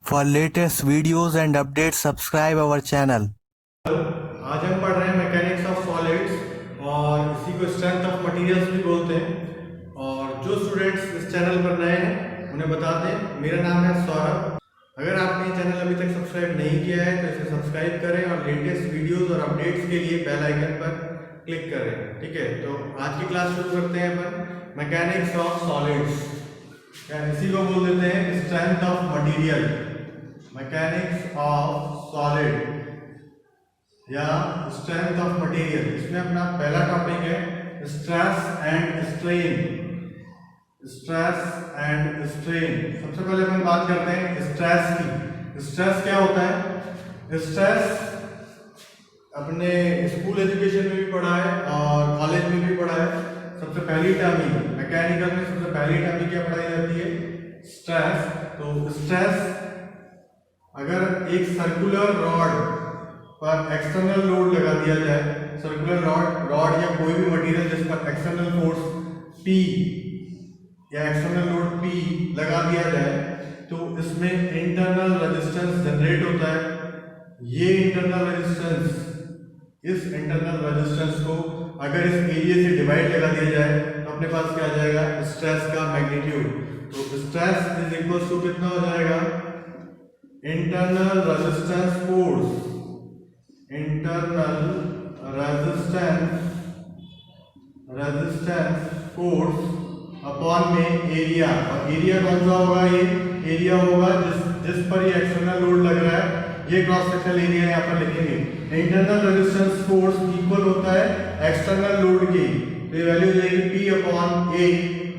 For latest videos and updates, subscribe our channel. आज हम पढ़ रहे हैं मैकेनिक्स ऑफ सॉलिड्स और इसी को स्ट्रेंथ ऑफ मटेरियल्स भी बोलते हैं। और जो स्टूडेंट्स इस चैनल पर नए हैं उन्हें बता दें, मेरा नाम है सौरभ। अगर आपने चैनल अभी तक सब्सक्राइब नहीं किया है तो इसे सब्सक्राइब करें और लेटेस्ट वीडियोस और अपडेट्स के लिए बेल आइकन पर क्लिक करें। ठीक है, तो आज की क्लास शुरू करते हैं अपन मैकेनिक्स ऑफ सॉलिड्स, या इसी को बोल देते हैं strength of material. Mechanics of solid या स्ट्रेंथ ऑफ मटेरियल। इसमें अपना पहला टॉपिक है stress and strain. Stress and strain. सबसे पहले हम बात करते हैं स्ट्रेस की। स्ट्रेस क्या होता है? स्ट्रेस अपने स्कूल एजुकेशन में भी पढ़ा है और कॉलेज में भी पढ़ा है। सबसे पहली टर्म ही मैकेनिकल में सबसे पहली टर्म ही क्या पढ़ाई जाती है? स्ट्रेस। तो स्ट्रेस अगर एक सर्कुलर रॉड पर एक्सटर्नल लोड लगा दिया जाए, सर्कुलर रॉड या कोई भी मटेरियल जिस पर एक्सटर्नल फोर्स P या एक्सटर्नल लोड P लगा दिया जाए तो इसमें इंटरनल रेजिस्टेंस जनरेट होता है। ये इंटरनल रेजिस्टेंस, इस इंटरनल रेजिस्टेंस को अगर इस एरिया से डिवाइड लगा दिया जाए तो अपने पास क्या आ जाएगा? स्ट्रेस का मैग्नीट्यूड। तो स्ट्रेस इज इक्वल टू कितना हो जाएगा? Internal resistance force, internal resistance force upon में एरिया। और एरिया कौन सा होगा? ये एरिया होगा जिस पर ये एक्सटर्नल लोड लग रहा है। ये क्रॉस सेक्शनल एरिया यहाँ पर लिखेंगे। इंटरनल रेजिस्टेंस फोर्स इक्वल होता है एक्सटर्नल लोड की, तो ये वैल्यू हो जाएगी P अपॉन A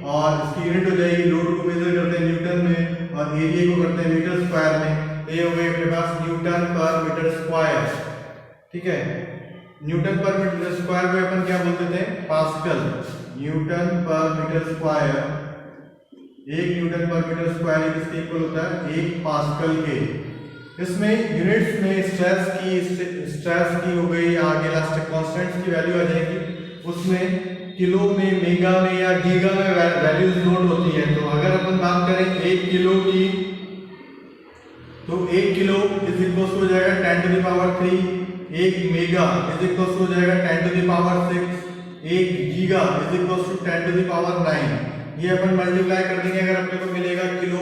और इसकी यूनिट हो जाएगी, लोड को मेजर करते हैं न्यूटन में और एरिया को करते हैं मीटर स्क्वायर में। तो ये हो गया अपने पास न्यूटन पर मीटर स्क्वायर। ठीक है, न्यूटन पर मीटर स्क्वायर को अपन क्या बोल देते हैं? पास्कल। न्यूटन पर मीटर स्क्वायर, एक न्यूटन पर मीटर स्क्वायर किसके इक्वल होता है? एक पास्कल के। इसमें यूनिट्स में स्ट्रेस की हो गई, आगे इलास्टिक कांस्टेंट्स की वैल्यू आ जाएगी। उसमें किलो में, मेगा में या गीगा में वैल्यूज नोट होती है। तो अगर अपन बात करें 1 किलो की, तो 1 किलो इज इक्वल हो जाएगा 10 to the power 3। 1 mega is equal हो जाएगा 10 to the power 6। 1 giga is equal to 10 to the power 9। ये अपन मल्टीप्लाई कर देंगे, अगर अपने को मिलेगा किलो,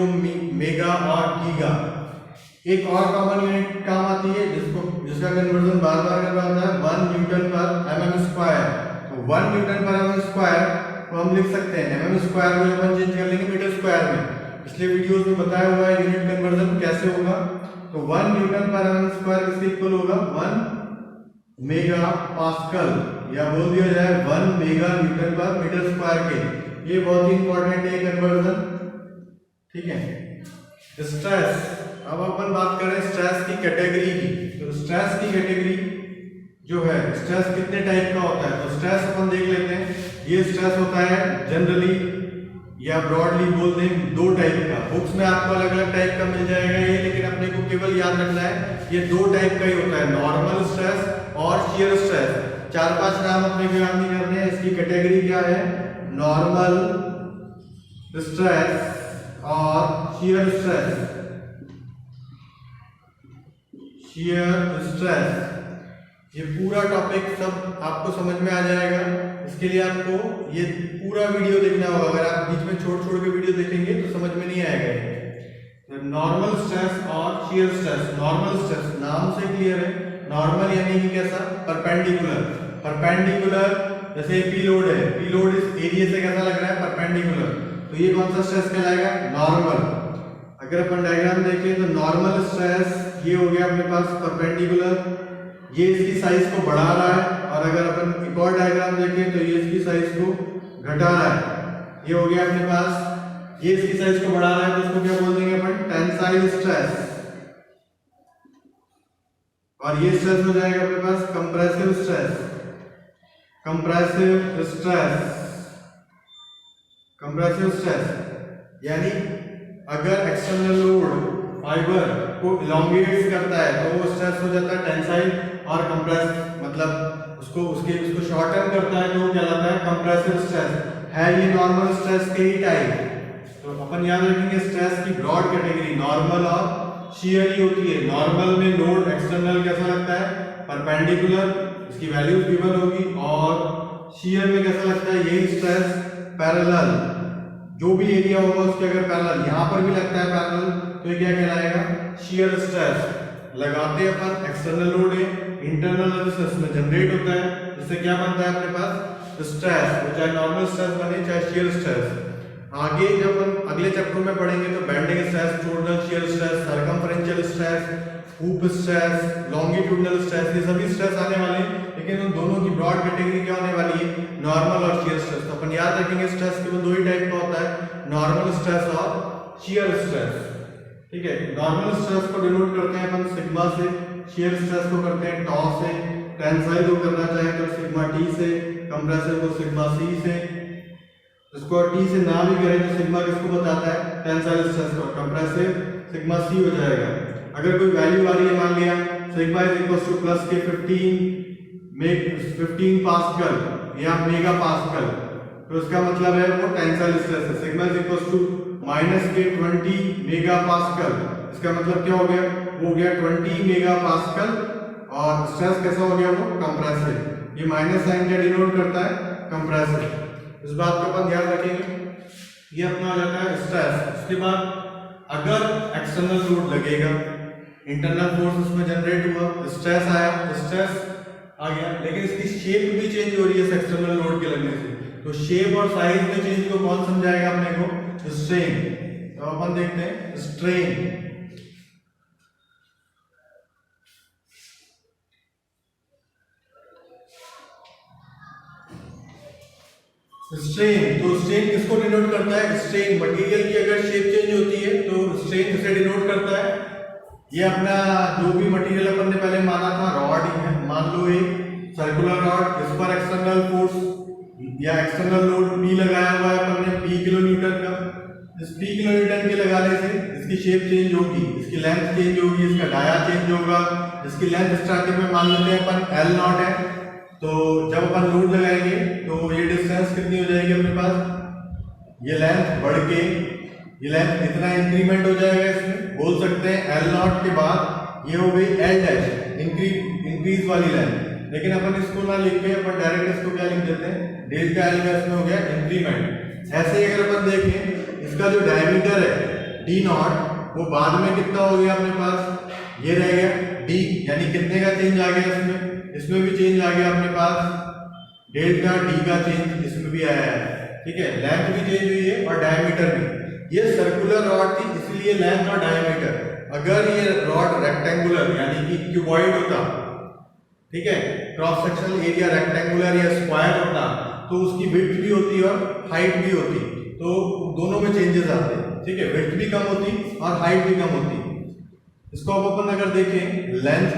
मेगा और गीगा। एक और कॉमन यूनिट काम आती है जिसका कन्वर्जन बार बार करना होता है, 1 न्यूटन पर mm स्क्वायर। तो 1 न्यूटन पर mm स्क्वायर को हम लिख सकते हैं mm स्क्वायर को अपन चेंज कर लेंगे मीटर स्क्वायर में। पिछले वीडियोस में बताया हुआ है यूनिट कन्वर्जन कैसे होगा। तो 1 न्यूटन पर mm स्क्वायर किसके इक्वल होगा? 1 मेगा पास्कल, या बोल दिया जाए 1 मेगा न्यूटन पर मीटर स्क्वायर के। ये बहुत ही इंपॉर्टेंट है कन्वर्जन। ठीक है, स्ट्रेस। अब अपन बात करें स्ट्रेस की कैटेगरी की। तो स्ट्रेस की कैटेगरी जो है, स्ट्रेस कितने टाइप का होता है? तो स्ट्रेस अपन देख लेते हैं। ये स्ट्रेस होता है जनरली या ब्रॉडली बोल दें 2 टाइप का। बुक्स में आपको अलग अलग टाइप का मिल जाएगा ये, लेकिन अपने को केवल याद रखना है ये 2 टाइप का ही होता है, नॉर्मल स्ट्रेस और शियर स्ट्रेस। 4-5 नाम अपने को याद नहीं करने हैं। इसकी कैटेगरी क्या है? नॉर्मल स्ट्रेस और शियर स्ट्रेस। शियर स्ट्रेस, ये पूरा टॉपिक सब आपको समझ में आ जाएगा। इसके लिए आपको ये पूरा वीडियो देखना होगा। अगर आप बीच में छोड़ छोड़ के वीडियो देखेंगे तो समझ में नहीं आएगा। नॉर्मल स्ट्रेस और शियर स्ट्रेस। नॉर्मल स्ट्रेस नाम से क्लियर है, नॉर्मल यानी कि कैसा? परपेंडिकुलर। परपेंडिकुलर जैसे P लोड है, P लोड इस एरिया से कैसा लग रहा है? परपेंडिकुलर। तो ये कौन सा स्ट्रेस कहलाएगा? नॉर्मल। अगर अपन डायग्राम देखें तो नॉर्मल स्ट्रेस ये हो गया अपने पास परपेंडिकुलर, ये इसकी साइज को बढ़ा रहा है। और अगर अपन एक और डायग्राम देखें तो ये इसकी साइज को घटा रहा है। ये हो गया अपने पास, ये इसकी साइज को बढ़ा रहा है, तो इसको क्या बोल देंगे अपन? Tensile stress. और ये स्ट्रेस हो जाएगा अपने पास compressive stress. Compressive stress, compressive stress यानी अगर एक्सटर्नल लोड फाइबर को इलोंगेट करता है तो वो स्ट्रेस हो जाता है टेंसाइल, और कंप्रेस मतलब उसको शॉर्टन करता है तो वो कहलाता है कंप्रेसिव स्ट्रेस। है ये नॉर्मल स्ट्रेस के ही टाइप। तो अपन याद रखेंगे स्ट्रेस की ब्रॉड कैटेगरी नॉर्मल और शियर ही होती है। नॉर्मल में लोड एक्सटर्नल कैसा लगता है, परपेंडिकुलर, इसकी वैल्यू गिवन होगी, और शियर में कैसा लगता है, यही स्ट्रेस पैरेलल, जो भी एरिया होगा उसके अगर पैरेलल यहाँ पर भी लगता है पैरेलल, तो ये क्या कहलाएगा, शियर स्ट्रेस। लगाते अपन एक्सटर्नल लोड है, इंटरनल रेजिस्टेंस में जनरेट होता है, जिससे क्या बनता है अपने पास स्ट्रेस, वो चाहे नॉर्मल स्ट्रेस बने चाहे शियर स्ट्रेस। आगे जब हम अगले चैप्टर में पढ़ेंगे तो bending stress, torsional shear stress, circumferential stress, hoop stress, longitudinal stress, ये सभी स्ट्रेस आने वाले हैं। लेकिन उन दोनों की ब्रॉड कैटेगरी क्या होने वाली है, नॉर्मल और शियर स्ट्रेस। तो अपन याद रखेंगे स्ट्रेस केवल दो ही टाइप का होता है, नॉर्मल स्ट्रेस और शियर स्ट्रेस। ठीक है, नॉर्मल स्ट्रेस को डिनोट करते हैं अपन सिग्मा से, शियर स्ट्रेस को करते हैं टॉ से, टेंसाइल को करना चाहे तो सिग्मा टी से, कंप्रेसिव को सिग्मा सी से। इसको टी से ना भी करें तो सिग्मा किसको बताता है, टेंसाइल स्ट्रेस को, कंप्रेसिव सिग्मा सी हो जाएगा। अगर कोई वैल्यू आ रही है, मान लिया sigma is equal two plus के 15 पास्कल या मेगा पास्कल, तो इसका मतलब है वो टेंसाइल स्ट्रेस है। Sigma is equal to minus के 20 मेगा पास्कल, इसका मतलब क्या हो गया, वो हो गया 20 मेगा पास्कल, और स्ट्रेस कैसा हो गया, वो कंप्रेसिव। ये माइनस साइन क्या डिनोट करता है, कंप्रेसिव। इस बात को अपन ध्यान रखेंगे। ये अपना हो जाता है स्ट्रेस। उसके बाद अगर एक्सटर्नल लोड लगेगा, इंटरनल फोर्स उसमें जनरेट हुआ, स्ट्रेस आया, स्ट्रेस आ गया, लेकिन इसकी शेप भी चेंज हो रही है एक्सटर्नल लोड के लगने से, तो शेप और साइज में चेंज को कौन समझाएगा अपने को, स्ट्रेन। तो अपन देखते हैं स्ट्रेन। स्ट्रेन, तो स्ट्रेन किसको डिनोट करता है, स्ट्रेन मटेरियल की अगर शेप चेंज होती है तो स्ट्रेन किसे डिनोट करता है, ये अपना जो भी मटेरियल अपन ने पहले माना था रॉड ही है, मान लो एक सर्कुलर रॉड, इस पर एक्सटर्नल फोर्स या एक्सटर्नल लोड P लगाया हुआ है अपन ने, P किलो न्यूटन का। इस P किलो न्यूटन के लगाने से इसकी शेप चेंज होगी, इसकी लेंथ चेंज होगी, इसका डाया चेंज होगा। इसकी लेंथ स्टार्टिंग में मान लेते हैं अपन L नॉट है, तो जब अपन लोड लगाएंगे तो ये डिस्टेंस कितनी हो जाएगी अपने पास, ये लेंथ बढ़ के ये लेंथ इतना इंक्रीमेंट हो जाएगा, इसमें बोल सकते हैं L नॉट के बाद ये हो गई L डैश, इंक्रीज वाली लेंथ। लेकिन अपन इसको ना लिख के अपन डायरेक्ट इसको क्या लिख देते हैं, डेल्टा L का इसमें हो गया इंक्रीमेंट। ऐसे ही अगर अपन देखें इसका जो डायमीटर है D नॉट, वो बाद में कितना हो गया अपने पास, ये रह गया D, यानी कितने का चेंज आ गया इसमें भी चेंज आ गया अपने पास, डेल्टा D का चेंज इसमें भी आया है। ठीक है, लेंथ भी चेंज हुई है और डायमीटर भी। ये सर्कुलर रॉड थी इसलिए लेंथ और डायमीटर। अगर ये रॉड रेक्टेंगुलर यानी कि क्यूबॉइड होता, ठीक है, क्रॉस सेक्शनल एरिया रेक्टेंगुलर या स्क्वायर होता, तो उसकी विड्थ भी होती और हाइट भी होती, तो दोनों में चेंजेस आते। ठीक है, विड्थ भी कम होती और हाइट भी कम होती। इसको अब अपन अगर देखें, लेंथ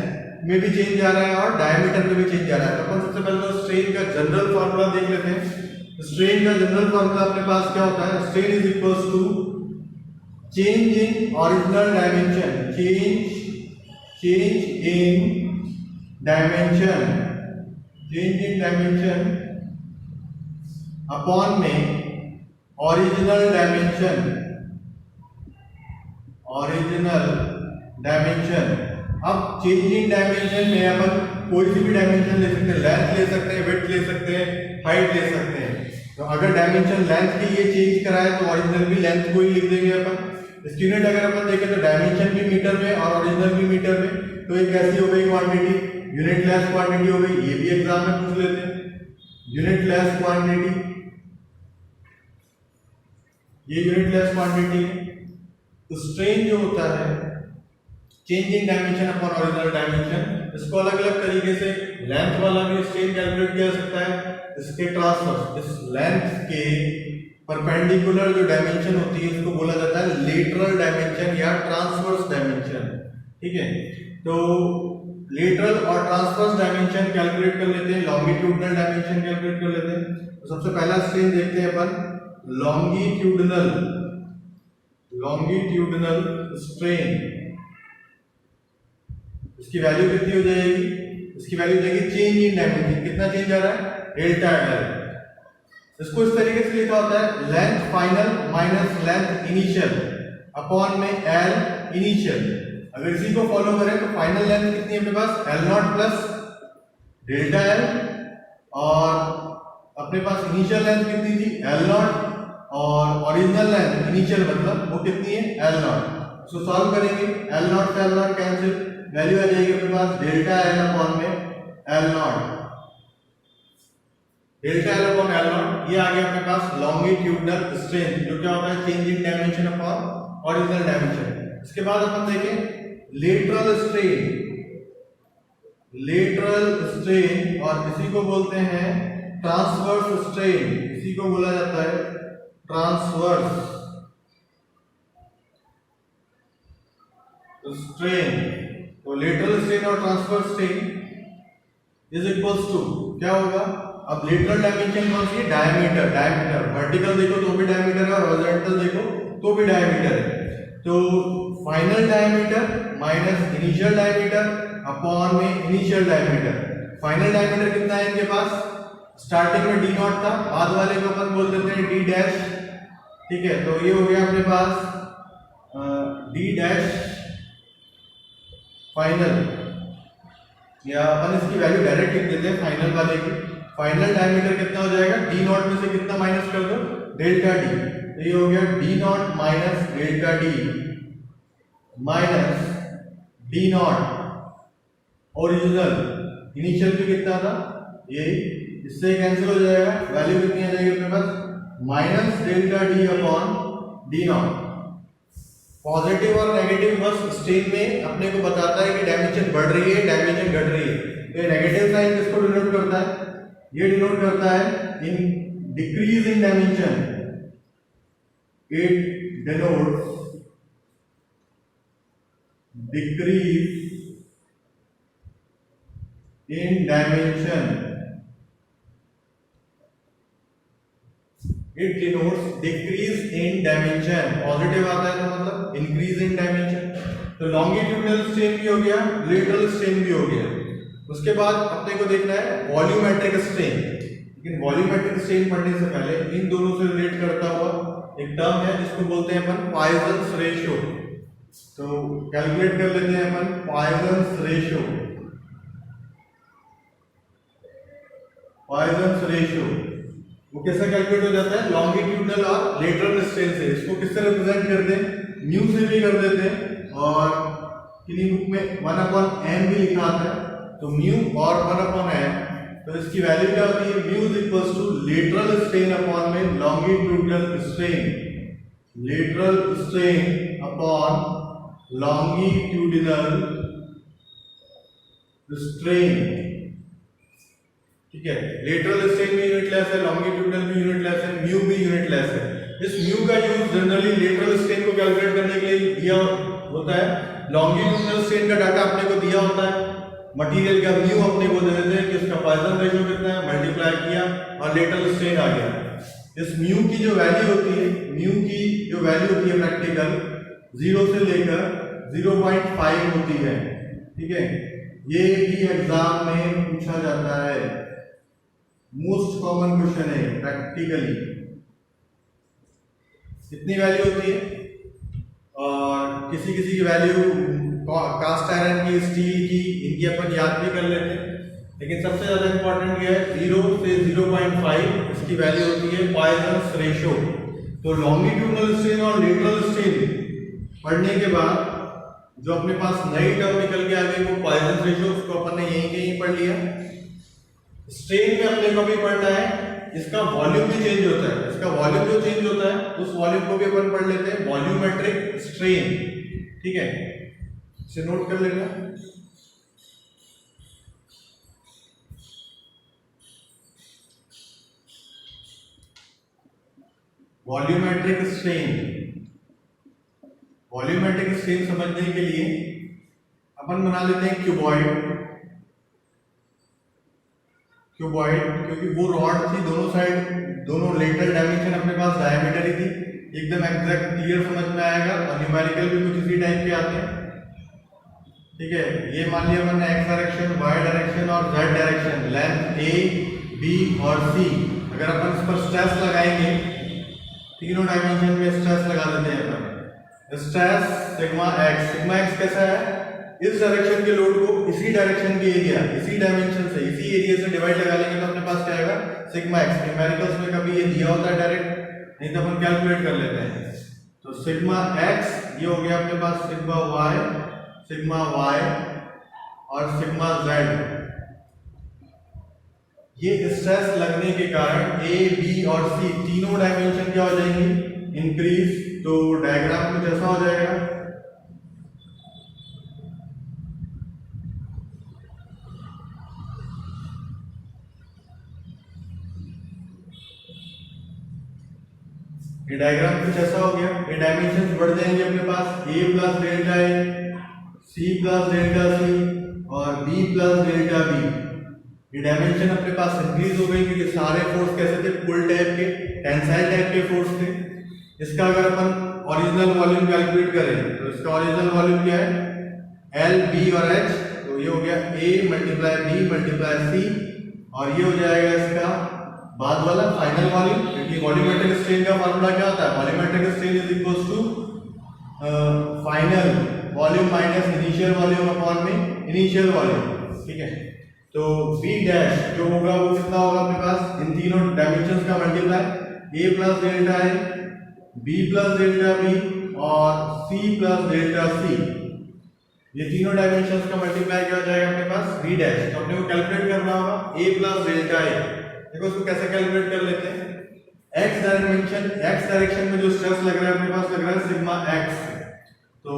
में भी चेंज आ रहा है और डायमीटर में भी चेंज आ रहा है। तो अपन सबसे पहले तो स्ट्रेन का जनरल फार्मूला देख लेते हैं। स्ट्रेन का जनरल फार्मूला अपने पास क्या होता है, strain is equals to change in original dimension, change in dimension upon में ओरिजिनल डायमेंशन। अब चेंज इन डायमेंशन में अपन कोई सी भी डायमेंशन ले सकते हैं, लेंथ ले सकते हैं, विड्थ ले सकते हैं, हाइट ले सकते हैं। तो अगर डायमेंशन लेंथ की ये चेंज कराए तो ओरिजिनल भी लेंथ को ही लिख देंगे अपन। इसकी यूनिट अगर अपन देखें तो डायमेंशन भी मीटर में और ओरिजिनल भी मीटर में, तो ये कैसी हो गई क्वांटिटी, यूनिटलेस क्वांटिटी हो गई। ये भी एग्जाम में पूछ लेते हैं, यूनिटलेस क्वांटिटी, ये यूनिटलेस क्वांटिटी है। तो स्ट्रेन जो होता है change in dimension upon original dimension, इसको अलग अलग तरीके से लेंथ वाला भी स्ट्रेन कैलकुलेट किया जा सकता है। इसके ट्रांसवर्स, इस लेंथ के परपेंडिकुलर जो डायमेंशन होती है उसको बोला जाता है लेटरल डायमेंशन या ट्रांसवर्स डायमेंशन। ठीक है, तो लेटरल और ट्रांसवर्स डायमेंशन कैलकुलेट कर लेते हैं, लॉन्गिट्यूडनल डायमेंशन कैलकुलेट कर लेते हैं। तो सबसे पहला स्ट्रेन देखते हैं अपन, लॉन्गिट्यूडनल स्ट्रेन। इसकी वैल्यू कितनी हो जाएगी, इसकी वैल्यू जाएगी चेंज इन डायमेंशन, कितना चेंज आ रहा है, डेल्टा L। इसको इस तरीके से लिखा होता है length final minus length initial upon में L इनिशियल। अगर इसी को फॉलो करें तो फाइनल लेंथ कितनी है अपने पास L naught plus delta L, और अपने पास इनिशियल लेंथ कितनी थी एल नॉट, और ओरिजिनल लेंथ इनिशियल मतलब वो कितनी है एल नॉट। सो सॉल्व करेंगे, एल नॉट से एल नॉट कैंसिल, वैल्यू आ जाएगी अपने पास डेल्टा एल अपॉन में L naught, delta L upon L naught. ये आ गया अपने पास लॉन्गिट्यूडनल स्ट्रेन, जो क्या होता है change in dimension upon original dimension. इसके बाद अपन देखें लेटरल स्ट्रेन, लेटरल स्ट्रेन, और इसी को बोलते हैं ट्रांसवर्स स्ट्रेन, इसी को बोला जाता है ट्रांसवर्स स्ट्रेन। तो लेटरल स्ट्रेन और transverse strain is equals to क्या होगा, अब लेटरल डायमेंशन कौन सी है डायमीटर, डायमीटर वर्टिकल देखो तो भी डायमीटर है और हॉरिजॉन्टल देखो तो भी डायमीटर है। तो final diameter minus initial diameter upon में इनिशियल डायमीटर। फाइनल डायमीटर कितना है इनके पास, स्टार्टिंग में डी नॉट था, बाद वाले को अपन बोल देते हैं डी डैश, ठीक है। तो ये हो गया अपने पास डी डैश फाइनल, या अपन इसकी वैल्यू डायरेक्ट लिख देते हैं फाइनल वाले की। फाइनल डायमीटर कितना हो जाएगा, डी नॉट में से कितना माइनस कर दो डेल्टा डी, तो ये हो गया D not minus delta D minus D not original, initial भी कितना था ये, इससे कैंसिल हो जाएगा, वैल्यू कितनी आ जाएगी अपने पास minus delta D upon D naught. Positive और नेगेटिव बस स्ट्रेन में अपने को बताता है कि डायमेंशन बढ़ रही है डायमेंशन घट रही है। तो ये नेगेटिव साइन किसको डिनोट करता है, ये डिनोट करता है in decrease in dimension, it denotes decrease in dimension, it denotes decrease in dimension. Positive आता है तो मतलब इंक्रीज इन डायमेंशन। तो लॉन्गिट्यूडनल स्ट्रेन भी हो गया, लेटरल स्ट्रेन भी हो गया। उसके बाद अपने को देखना है वॉल्यूमेट्रिक स्ट्रेन, लेकिन वॉल्यूमेट्रिक स्ट्रेन पढ़ने से पहले इन दोनों से रिलेट करता हुआ एक टर्म है जिसको बोलते हैं अपन पॉइजन्स रेशियो। तो कैलकुलेट कर लेते हैं अपन पॉइजन्स रेशियो, पॉइजन्स रेशियो वो कैसे कैलकुलेट हो जाता है, लॉन्गिट्यूडनल और लेटरल स्ट्रेन से। इसको किससे रिप्रेजेंट करते हैं, म्यू से भी कर देते हैं, और किन्हीं बुक में 1/m भी लिखा आता है, तो म्यू और 1/m, तो इसकी वैल्यू क्या होती है, mu is equals to lateral strain upon में longitudinal strain, lateral strain upon longitudinal strain, ठीक है। लेटरल स्ट्रेन भी यूनिट लेस है, लॉन्गिट्यूडनल भी यूनिट लेस है, म्यू भी यूनिट लेस है। इस म्यू का यूज जनरली लेटरल स्ट्रेन को कैलकुलेट करने के लिए दिया होता है, लॉन्गिट्यूडनल स्ट्रेन का डाटा अपने को दिया होता है, मटेरियल का म्यू अपने को दे देते हैं कि उसका पॉइजन रेशियो कितना है, मल्टीप्लाई किया और लेटरल स्ट्रेन आ गया। इस म्यू की जो वैल्यू होती है, म्यू की जो वैल्यू होती है प्रैक्टिकल 0 से लेकर 0.5 होती है, ठीक है। ये भी एग्जाम में पूछा जाता है, मोस्ट कॉमन क्वेश्चन है प्रैक्टिकली। इतनी वैल्यू होती है, और किसी किसी की वैल्यू कास्ट आयरन की, स्टील की, इनकी अपन याद भी कर लेते हैं, लेकिन सबसे ज्यादा इंपॉर्टेंट ये है 0 से 0.5 इसकी वैल्यू होती है पॉइजन्स रेशियो। तो लॉन्गिट्यूडनल स्ट्रेन और लेटरल स्ट्रेन पढ़ने के बाद जो अपने पास नई टर्म निकल के आ गई वो पॉइजन्स रेशियो, उसको अपन ने यहीं के यहीं पढ़ लिया। स्ट्रेन में अपने को भी पढ़ना है, इसका वॉल्यूम भी चेंज होता है, इसका वॉल्यूम जो चेंज होता है उस वॉल्यूम को भी अपन पढ़ लेते हैं, वॉल्यूमेट्रिक स्ट्रेन, ठीक है। इसे नोट कर लेना। वॉल्यूमेट्रिक स्ट्रेन, वॉल्यूमेट्रिक स्ट्रेन समझने के लिए अपन बना लेते हैं क्यूबॉइड, क्यूबॉइड क्योंकि वो रॉड थी दोनों साइड, दोनों लेटरल डायमेंशन अपने पास डायमीटर ही थी, एकदम एग्जैक्ट क्लियर समझ में आएगा, और न्यूमेरिकल भी कुछ इसी टाइप के आते हैं, ठीक है। ये मान लिया हमने एक्स डायरेक्शन, वाई डायरेक्शन और जेड डायरेक्शन, लेंथ ए, बी और सी। अगर अपन इस पर स्ट्रेस लगाएंगे, तीनों डायमेंशन में स्ट्रेस लगा देते हैं अपन, स्ट्रेस सिग्मा एक्स कैसा है, इस डायरेक्शन के लोड को इसी डायरेक्शन के एरिया, इसी डायमेंशन से, इसी एरिया से डिवाइड लगा लेंगे तो अपने पास क्या आएगा, सिग्मा एक्स। न्यूमेरिकल्स में कभी ये दिया होता है डायरेक्ट, नहीं तो अपन कैलकुलेट कर लेते हैं। तो सिग्मा एक्स ये हो गया अपने पास सिग्मा वाई और सिग्मा जेड। ये स्ट्रेस लगने के कारण ए बी और सी तीनों डायमेंशन क्या हो जाएंगी, इंक्रीज। तो डायग्राम कुछ ऐसा हो जाएगा, ये डायग्राम कुछ ऐसा हो गया। ये डायमेंशन बढ़ जाएंगे अपने पास, ए plus delta A, C plus delta C और बी प्लस डेल्टा बी। ये डायमेंशन अपने पास इंक्रीज हो गई क्योंकि सारे फोर्स कैसे थे, पुल टाइप के, टेंसाइल टाइप के फोर्स थे। इसका अगर अपन ओरिजिनल वॉल्यूम कैलकुलेट करें तो इसका ओरिजिनल वॉल्यूम क्या है, एल बी और एच। तो ये हो गया a multiply b multiply c और ये हो जाएगा इसका बाद वाला फाइनल वॉल्यूम, क्योंकि वॉल्यूमेट्रिक स्ट्रेन का फार्मूला क्या होता है, volumetric strain is equal to final volume minus initial volume upon में इनिशियल वॉल्यूम। ठीक है, तो बी डैश जो होगा वो कितना होगा अपने पास, इन तीनों डायमेंशंस का multiply, A plus delta A, B plus delta B और सी प्लस डेल्टा सी। ये तीनों डायमेंशंस का मल्टीप्लाई क्या हो जाएगा अपने पास, बी डैश। तो अपने को कैलकुलेट करना होगा ए प्लस डेल्टा ए। देखो उसको कैसे कैलकुलेट कर लेते हैं, एक्स डायरेक्शन में जो स्ट्रेस लग रहा है अपने पास लग रहा है सिग्मा एक्स। तो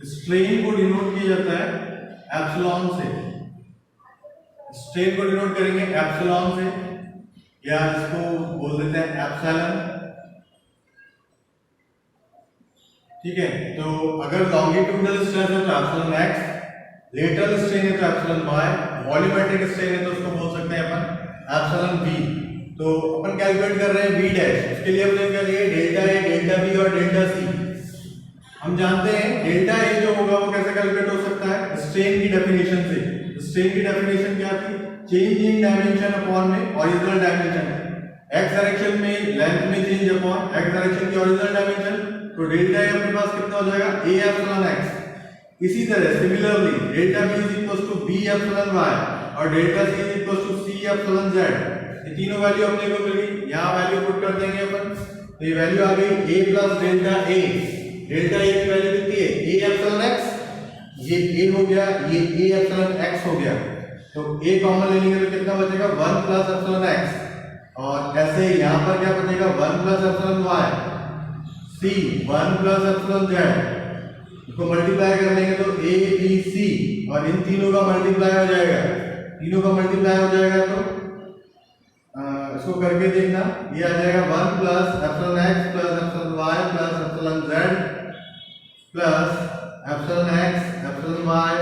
स्ट्रेन को डिनोट किया जाता है एप्सिलॉन से। स्ट्रेन को डिनोट करेंगे एप्सिलॉन से, या इसको बोल देते हैं एप्सिलॉन। ठीक है, तो अगर लॉन्गिट्यूडनल स्ट्रेन है तो एप्सिलॉन एक्स, लेटरल स्ट्रेन है तो एप्सिलॉन वाई, वॉल्यूमेट्रिक स्ट्रेन है तो उसको बोल सकते हैं अपन एप्सिलॉन बी। तो अपन कैलकुलेट कर रहे हैं बी डैश, इसके लिए अपने क्या लिए डेल्टा ए, डेल्टा बी और डेल्टा सी। हम जानते हैं डेल्टा ए जो होगा वो कैसे कैलकुलेट हो सकता है, स्ट्रेन की डेफिनेशन से। स्ट्रेन की डेफिनेशन क्या थी, चेंज इन डायमेंशन अपॉन में ओरिजिनल डायमेंशन, एक्स डायरेक्शन में लेंथ में चेंज अपॉन एक्स डायरेक्शन की ओरिजिनल डायमेंशन। तो डेल्टा ए अपने पास कितना हो जाएगा, ए एप्सिलॉन एक्स। इसी तरह similarly delta B is equal to B epsilon Y और delta C is equal to C epsilon Z. ये तीनों वैल्यू अपने को मिल गई, यहाँ वैल्यू पुट कर देंगे अपन। तो ये वैल्यू आ गई ए plus delta A. Delta A की वैल्यू कितनी है, ए एप्सिलॉन एक्स, ये ए हो गया, ये ए एप्सिलॉन एक्स हो गया। तो ए कॉमन ले लेंगे तो कितना बचेगा, 1 प्लस एप्सिलॉन एक्स। और ऐसे यहाँ पर क्या बचेगा, 1 प्लस एप्सिलॉन वाई, सी 1 प्लस एप्सिलॉन जेड। इसको मल्टीप्लाई कर लेंगे तो ए बी सी और इन तीनों का मल्टीप्लाई हो जाएगा, तीनों का मल्टीप्लाई हो जाएगा। तो इसको करके देखना, ये आ जाएगा 1 plus epsilon x plus epsilon y plus epsilon z plus epsilon x epsilon y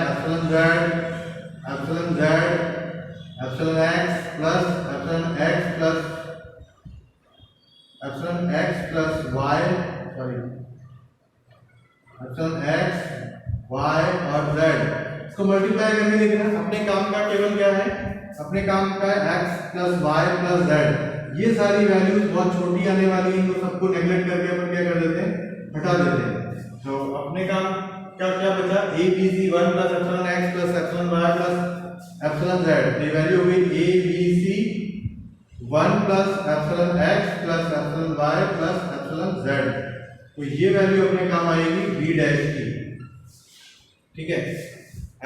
epsilon z epsilon x plus epsilon x plus y, sorry epsilon x y और जेड। इसको मल्टीप्लाई करके देखना, अपने काम का केवल क्या है, अपने काम का x plus y plus z. ये सारी वैल्यूज बहुत छोटी आने वाली हैं, तो सबको नेगलेक्ट करके अपन क्या कर देते हैं, हटा देते हैं। तो अपने काम क्या क्या बचा, a b c 1 plus epsilon x plus epsilon y plus epsilon Z. ये वैल्यू हो गई a b c 1 plus epsilon x plus epsilon y plus epsilon z. तो ये वैल्यू अपने काम आएगी बी डैश की। ठीक है,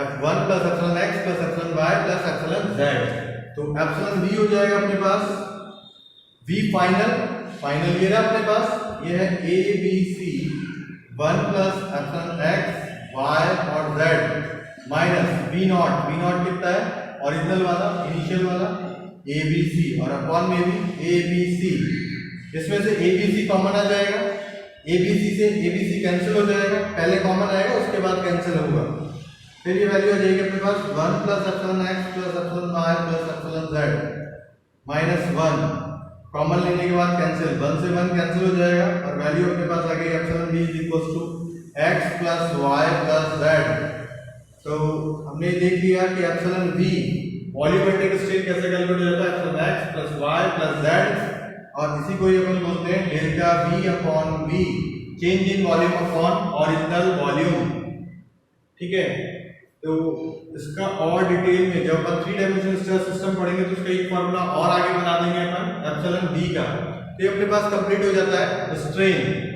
F1 plus epsilon x plus epsilon y plus epsilon z. तो एप्सिलॉन v हो जाएगा अपने पास v फाइनल ये रहा अपने पास, ये है a b c 1 plus epsilon x y और जेड माइनस v नॉट कितना है, ओरिजिनल वाला इनिशियल वाला ए बी सी और अपॉन में भी ए बी सी। इसमें से ए बी सी कॉमन आ जाएगा, ए बी सी से ए बी सी कैंसिल हो जाएगा, पहले कॉमन आएगा उसके बाद कैंसिल होगा। फिर ये वैल्यू आ जाएगी अपने पास 1 plus epsilon x plus epsilon y plus epsilon z minus 1 common लेने के बाद कैंसिल, 1 से 1 कैंसिल हो जाएगा और वैल्यू अपने पास आ गई epsilon b is equal to x plus y plus z. तो हमने देख लिया कि एप्सिलॉन v वॉल्यूमेट्रिक स्ट्रेन कैसे कैलकुलेट हो जाता है, epsilon x plus y plus z और इसी को ही अपन बोलते हैं delta v upon v, change in volume upon original volume. ठीक है, तो इसका और डिटेल में जब अपन 3 डायमेंशनल स्ट्रेस सिस्टम पढ़ेंगे तो उसका एक फार्मूला और आगे बना देंगे अपन एप्सिलॉन v का। तो ये अपने पास कंप्लीट हो जाता है स्ट्रेन।